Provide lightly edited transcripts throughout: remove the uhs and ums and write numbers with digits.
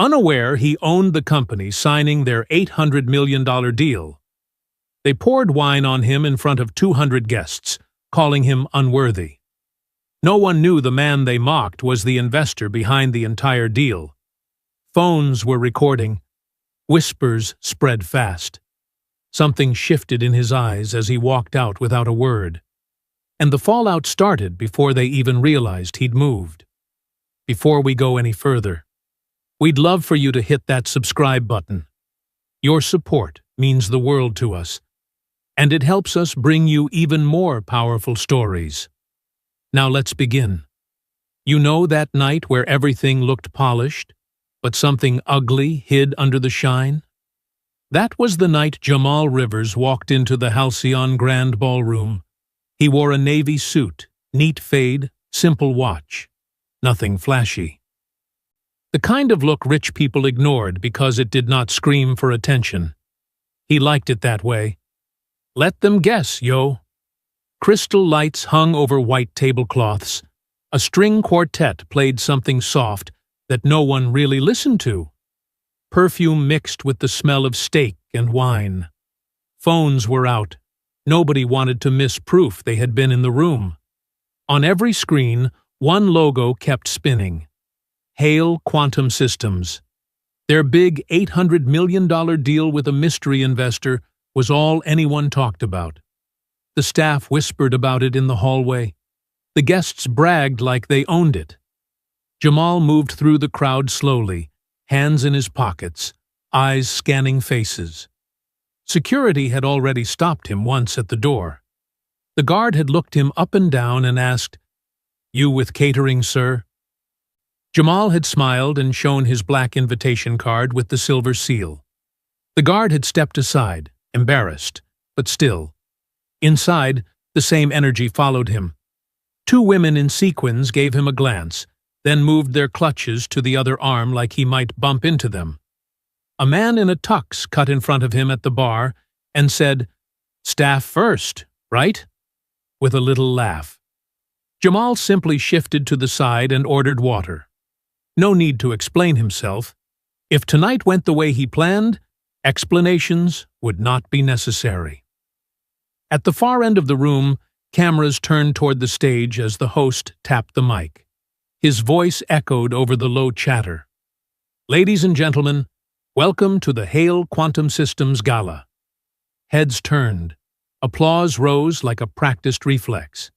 Unaware he owned the company signing their $800 million deal. They poured wine on him in front of 200 guests, calling him unworthy. No one knew the man they mocked was the investor behind the entire deal. Phones were recording. Whispers spread fast. Something shifted in his eyes as he walked out without a word. And the fallout started before they even realized he'd moved. Before we go any further, we'd love for you to hit that subscribe button. Your support means the world to us, and it helps us bring you even more powerful stories. Now let's begin. You know that night where everything looked polished, but something ugly hid under the shine? That was the night Jamal Rivers walked into the Halcyon Grand Ballroom. He wore a navy suit, neat fade, simple watch. Nothing flashy. The kind of look rich people ignored because it did not scream for attention. He liked it that way. Let them guess, yo. Crystal lights hung over white tablecloths. A string quartet played something soft that no one really listened to. Perfume mixed with the smell of steak and wine. Phones were out. Nobody wanted to miss proof they had been in the room. On every screen, one logo kept spinning. Hale Quantum Systems. Their big $800 million deal with a mystery investor was all anyone talked about. The staff whispered about it in the hallway. The guests bragged like they owned it. Jamal moved through the crowd slowly, hands in his pockets, eyes scanning faces. Security had already stopped him once at the door. The guard had looked him up and down and asked, "You with catering, sir?" Jamal had smiled and shown his black invitation card with the silver seal. The guard had stepped aside, embarrassed, but still. Inside, the same energy followed him. Two women in sequins gave him a glance, then moved their clutches to the other arm like he might bump into them. A man in a tux cut in front of him at the bar and said, "Staff first, right?" with a little laugh. Jamal simply shifted to the side and ordered water. No need to explain himself. If tonight went the way he planned, explanations would not be necessary. At the far end of the room, cameras turned toward the stage as the host tapped the mic. His voice echoed over the low chatter. "Ladies and gentlemen, welcome to the Hale Quantum Systems Gala." Heads turned. Applause rose like a practiced reflex.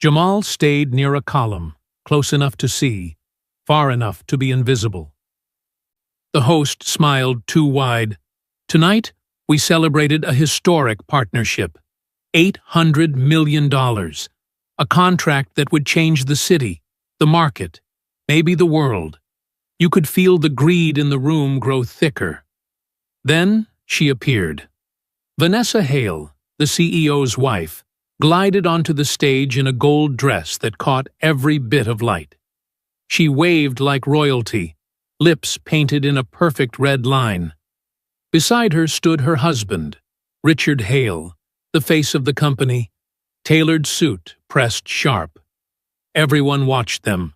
Jamal stayed near a column, close enough to see, far enough to be invisible. The host smiled too wide. "Tonight, we celebrated a historic partnership. $800 million. A contract that would change the city, the market, maybe the world. You could feel the greed in the room grow thicker." Then she appeared. Vanessa Hale, the CEO's wife, glided onto the stage in a gold dress that caught every bit of light. She waved like royalty, lips painted in a perfect red line. Beside her stood her husband, Richard Hale, the face of the company, tailored suit pressed sharp. Everyone watched them.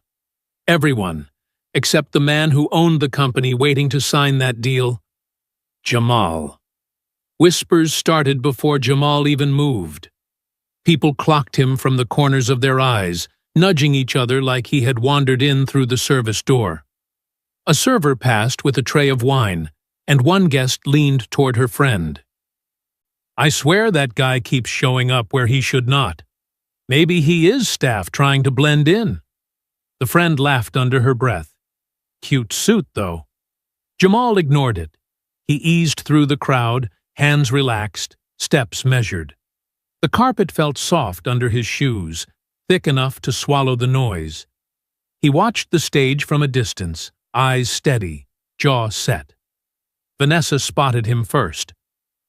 Everyone, except the man who owned the company waiting to sign that deal. Jamal. Whispers started before Jamal even moved. People clocked him from the corners of their eyes, nudging each other like he had wandered in through the service door. A server passed with a tray of wine, and one guest leaned toward her friend. "I swear that guy keeps showing up where he should not. Maybe he is staff trying to blend in." The friend laughed under her breath. "Cute suit, though." Jamal ignored it. He eased through the crowd, hands relaxed, steps measured. The carpet felt soft under his shoes, thick enough to swallow the noise. He watched the stage from a distance, eyes steady, jaw set. Vanessa spotted him first.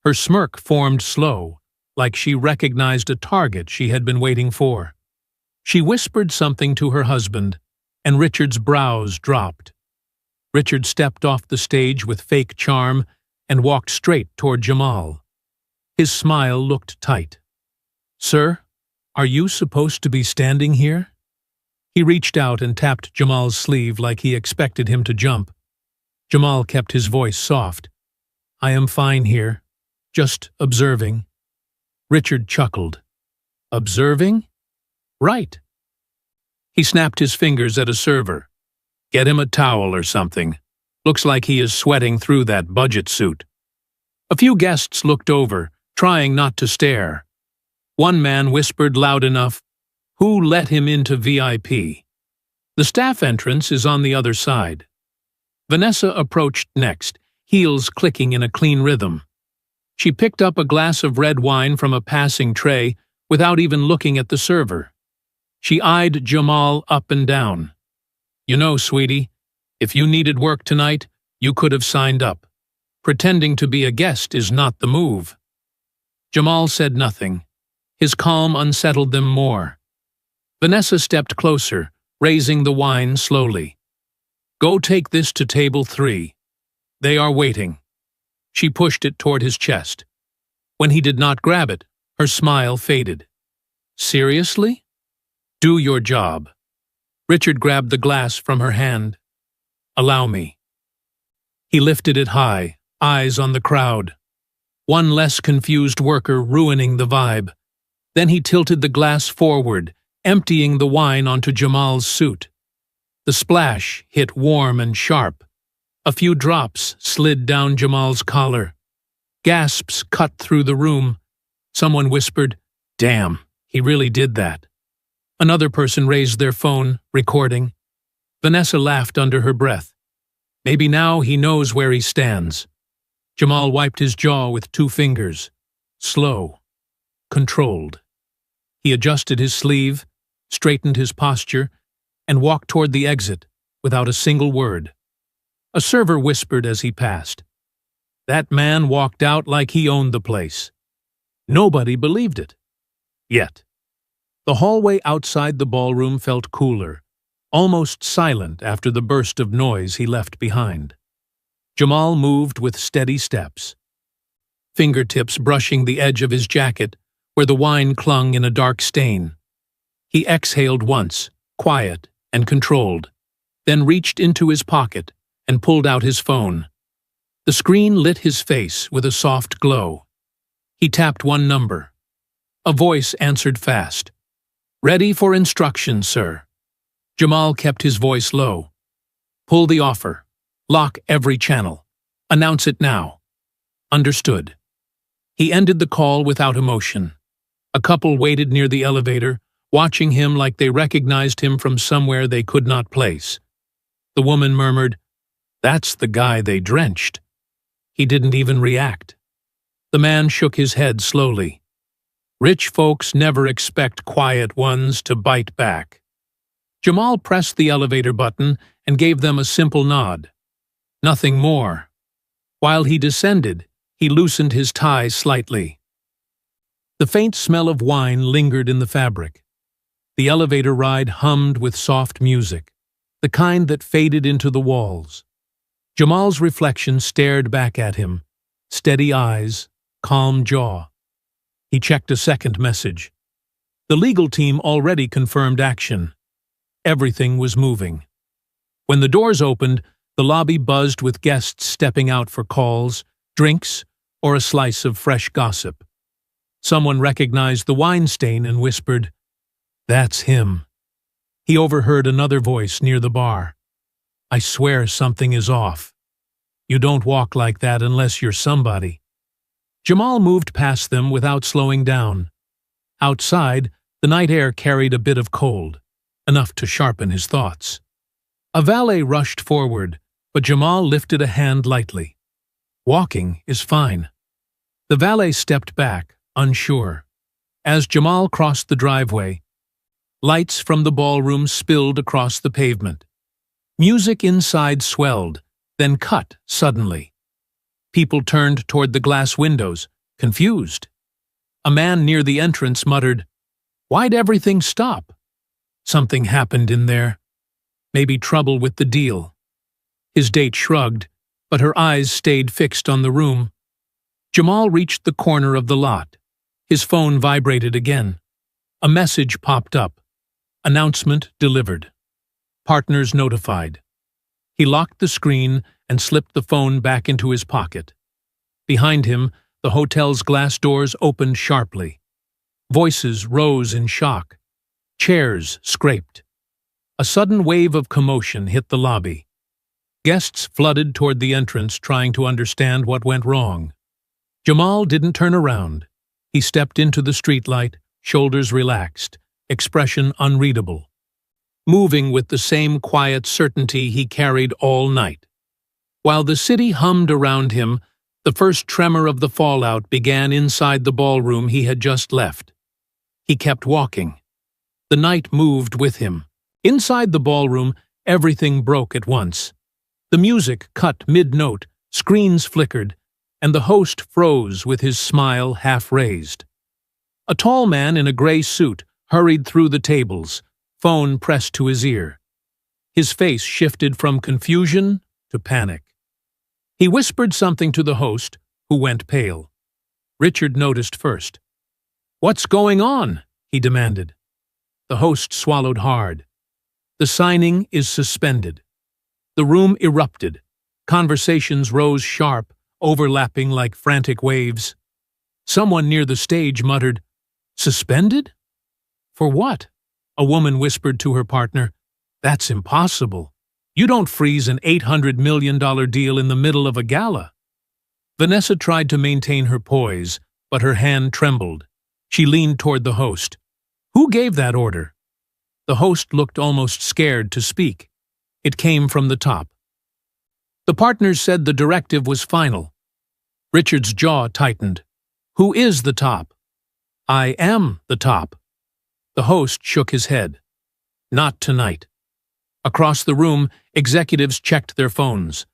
Her smirk formed slow, like she recognized a target she had been waiting for. She whispered something to her husband, and Richard's brows dropped. Richard stepped off the stage with fake charm and walked straight toward Jamal. His smile looked tight. "Sir, are you supposed to be standing here?" He reached out and tapped Jamal's sleeve like he expected him to jump. Jamal kept his voice soft. I am fine here. Just observing. Richard chuckled. Observing? Right. He snapped his fingers at a server. Get him a towel or something. Looks like he is sweating through that budget suit. A few guests looked over, trying not to stare. One man whispered loud enough, Who let him into VIP? The staff entrance is on the other side. Vanessa approached next, heels clicking in a clean rhythm. She picked up a glass of red wine from a passing tray without even looking at the server. She eyed Jamal up and down. You know, sweetie, if you needed work tonight, you could have signed up. Pretending to be a guest is not the move. Jamal said nothing. His calm unsettled them more. Vanessa stepped closer, raising the wine slowly. Go take this to table 3. They are waiting. She pushed it toward his chest. When he did not grab it, her smile faded. Seriously? Do your job. Richard grabbed the glass from her hand. Allow me. He lifted it high, eyes on the crowd. One less confused worker ruining the vibe. Then he tilted the glass forward, emptying the wine onto Jamal's suit. The splash hit warm and sharp. A few drops slid down Jamal's collar. Gasps cut through the room. Someone whispered, Damn, he really did that. Another person raised their phone, recording. Vanessa laughed under her breath. Maybe now he knows where he stands. Jamal wiped his jaw with 2 fingers. Slow. Controlled. He adjusted his sleeve, straightened his posture, and walked toward the exit without a single word. A server whispered as he passed. That man walked out like he owned the place. Nobody believed it. Yet. The hallway outside the ballroom felt cooler, almost silent after the burst of noise he left behind. Jamal moved with steady steps, fingertips brushing the edge of his jacket where the wine clung in a dark stain. He exhaled once, quiet and controlled, then reached into his pocket and pulled out his phone. The screen lit his face with a soft glow. He tapped one number. A voice answered fast. Ready for instructions, sir. Jamal kept his voice low. Pull the offer. Lock every channel. Announce it now. Understood. He ended the call without emotion. A couple waited near the elevator, watching him like they recognized him from somewhere they could not place. The woman murmured, That's the guy they drenched. He didn't even react. The man shook his head slowly. Rich folks never expect quiet ones to bite back. Jamal pressed the elevator button and gave them a simple nod. Nothing more. While he descended, he loosened his tie slightly. The faint smell of wine lingered in the fabric. The elevator ride hummed with soft music, the kind that faded into the walls. Jamal's reflection stared back at him, steady eyes, calm jaw. He checked a second message. The legal team already confirmed action. Everything was moving. When the doors opened, the lobby buzzed with guests stepping out for calls, drinks, or a slice of fresh gossip. Someone recognized the wine stain and whispered, That's him. He overheard another voice near the bar. I swear something is off. You don't walk like that unless you're somebody. Jamal moved past them without slowing down. Outside, the night air carried a bit of cold, enough to sharpen his thoughts. A valet rushed forward, but Jamal lifted a hand lightly. Walking is fine. The valet stepped back, unsure. As Jamal crossed the driveway, lights from the ballroom spilled across the pavement. Music inside swelled, then cut suddenly. People turned toward the glass windows, confused. A man near the entrance muttered, Why'd everything stop? Something happened in there. Maybe trouble with the deal. His date shrugged, but her eyes stayed fixed on the room. Jamal reached the corner of the lot. His phone vibrated again. A message popped up. Announcement delivered. Partners notified. He locked the screen and slipped the phone back into his pocket. Behind him, the hotel's glass doors opened sharply. Voices rose in shock. Chairs scraped. A sudden wave of commotion hit the lobby. Guests flooded toward the entrance, trying to understand what went wrong. Jamal didn't turn around. He stepped into the streetlight, shoulders relaxed, expression unreadable, moving with the same quiet certainty he carried all night. While the city hummed around him, the first tremor of the fallout began inside the ballroom he had just left. He kept walking. The night moved with him. Inside the ballroom, everything broke at once. The music cut mid-note, screens flickered, and the host froze with his smile half-raised. A tall man in a gray suit hurried through the tables, phone pressed to his ear. His face shifted from confusion to panic. He whispered something to the host, who went pale. Richard noticed first. "What's going on?" he demanded. The host swallowed hard. "The signing is suspended." The room erupted. Conversations rose sharp, overlapping like frantic waves. Someone near the stage muttered, "Suspended? For what?" A woman whispered to her partner, "That's impossible. You don't freeze an $800 million deal in the middle of a gala." Vanessa tried to maintain her poise, but her hand trembled. She leaned toward the host. "Who gave that order?" The host looked almost scared to speak. It came from the top. The partners said the directive was final. Richard's jaw tightened. "Who is the top?" "I am the top." The host shook his head. "Not tonight." Across the room, executives checked their phones.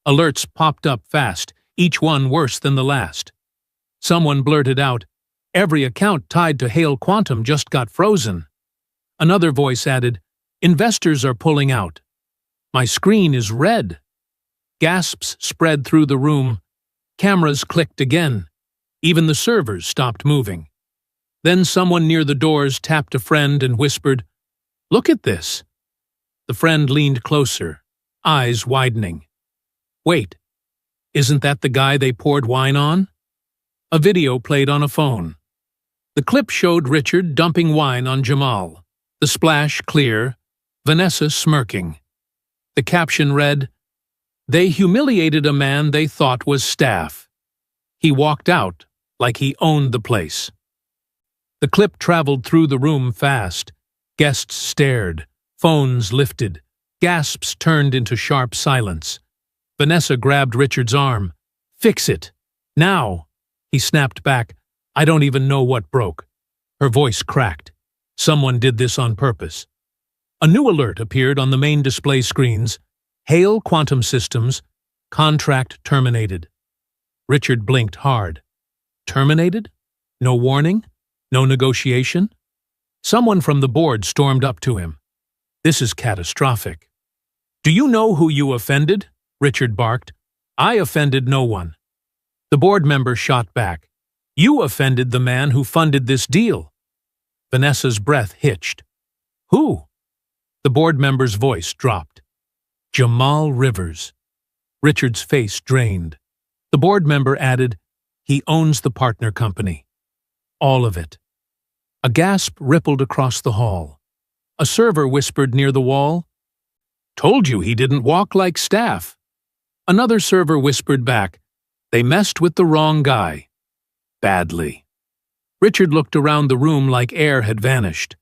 Alerts popped up fast, each one worse than the last. Someone blurted out, "Every account tied to Hale Quantum just got frozen." Another voice added, "Investors are pulling out." "My screen is red." Gasps spread through the room. Cameras clicked again. Even the servers stopped moving. Then someone near the doors tapped a friend and whispered, "Look at this." The friend leaned closer, eyes widening. "Wait, isn't that the guy they poured wine on?" A video played on a phone. The clip showed Richard dumping wine on Jamal, the splash clear, Vanessa smirking. The caption read, "They humiliated a man they thought was staff. He walked out like he owned the place." The clip traveled through the room fast. Guests stared, phones lifted, gasps turned into sharp silence. Vanessa grabbed Richard's arm. "Fix it. Now." He snapped back, "I don't even know what broke." Her voice cracked. Someone did this on purpose. A new alert appeared on the main display screens. Hale Quantum Systems, contract terminated. Richard blinked hard. Terminated? No warning? No negotiation? Someone from the board stormed up to him. "This is catastrophic." "Do you know who you offended?" Richard barked. "I offended no one." The board member shot back. "You offended the man who funded this deal." Vanessa's breath hitched. "Who?" The board member's voice dropped. "Jamal Rivers." Richard's face drained. The board member added, "He owns the partner company. All of it." A gasp rippled across the hall. A server whispered near the wall, "Told you he didn't walk like staff." Another server whispered back, "They messed with the wrong guy." Badly. Richard looked around the room like air had vanished.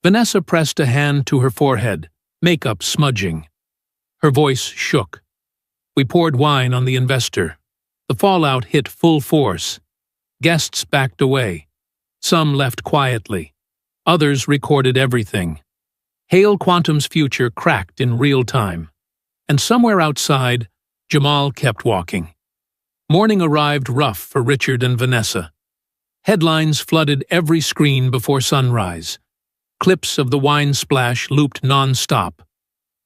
Vanessa pressed a hand to her forehead, makeup smudging. Her voice shook. "We poured wine on the investor. The fallout hit full force. Guests backed away. Some left quietly. Others recorded everything. Hale Quantum's future cracked in real time. And somewhere outside, Jamal kept walking. Morning arrived rough for Richard and Vanessa. Headlines flooded every screen before sunrise. Clips of the wine splash looped non-stop.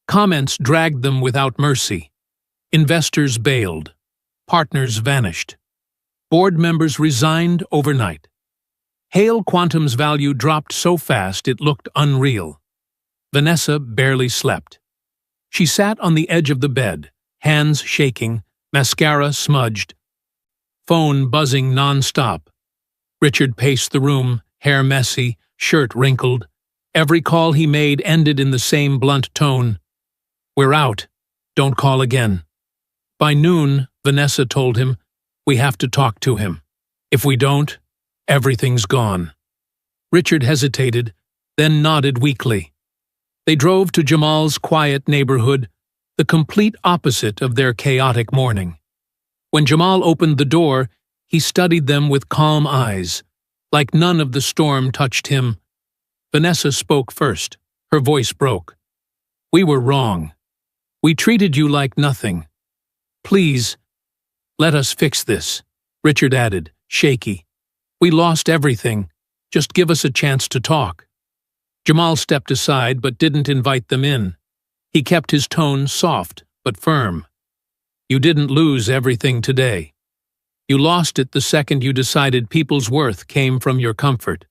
Comments dragged them without mercy. Investors bailed. Partners vanished. Board members resigned overnight. Hale Quantum's value dropped so fast it looked unreal. Vanessa barely slept. She sat on the edge of the bed, hands shaking, mascara smudged, phone buzzing non-stop. Richard paced the room, hair messy, shirt wrinkled. Every call he made ended in the same blunt tone. "We're out. Don't call again." By noon, Vanessa told him, "We have to talk to him. If we don't, everything's gone." Richard hesitated, then nodded weakly. They drove to Jamal's quiet neighborhood, the complete opposite of their chaotic morning. When Jamal opened the door, he studied them with calm eyes, like none of the storm touched him. Vanessa spoke first. Her voice broke. "We were wrong. We treated you like nothing. Please, let us fix this," Richard added, shaky. "We lost everything. Just give us a chance to talk." Jamal stepped aside but didn't invite them in. He kept his tone soft but firm. "You didn't lose everything today. You lost it the second you decided people's worth came from your comfort."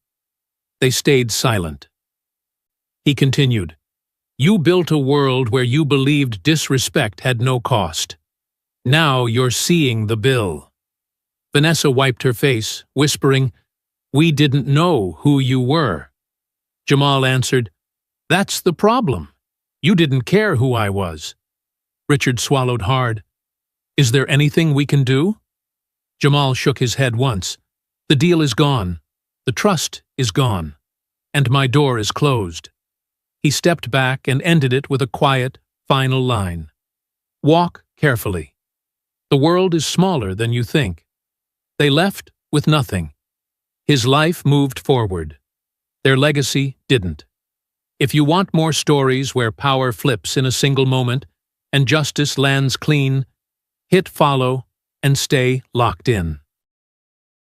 They stayed silent. He continued, "You built a world where you believed disrespect had no cost. Now you're seeing the bill." Vanessa wiped her face, whispering, "We didn't know who you were." Jamal answered, "That's the problem. You didn't care who I was." Richard swallowed hard. "Is there anything we can do?" Jamal shook his head once. "The deal is gone. The trust is gone. And my door is closed." He stepped back and ended it with a quiet, final line. "Walk carefully. The world is smaller than you think." They left with nothing. His life moved forward. Their legacy didn't. If you want more stories where power flips in a single moment and justice lands clean, hit follow and stay locked in.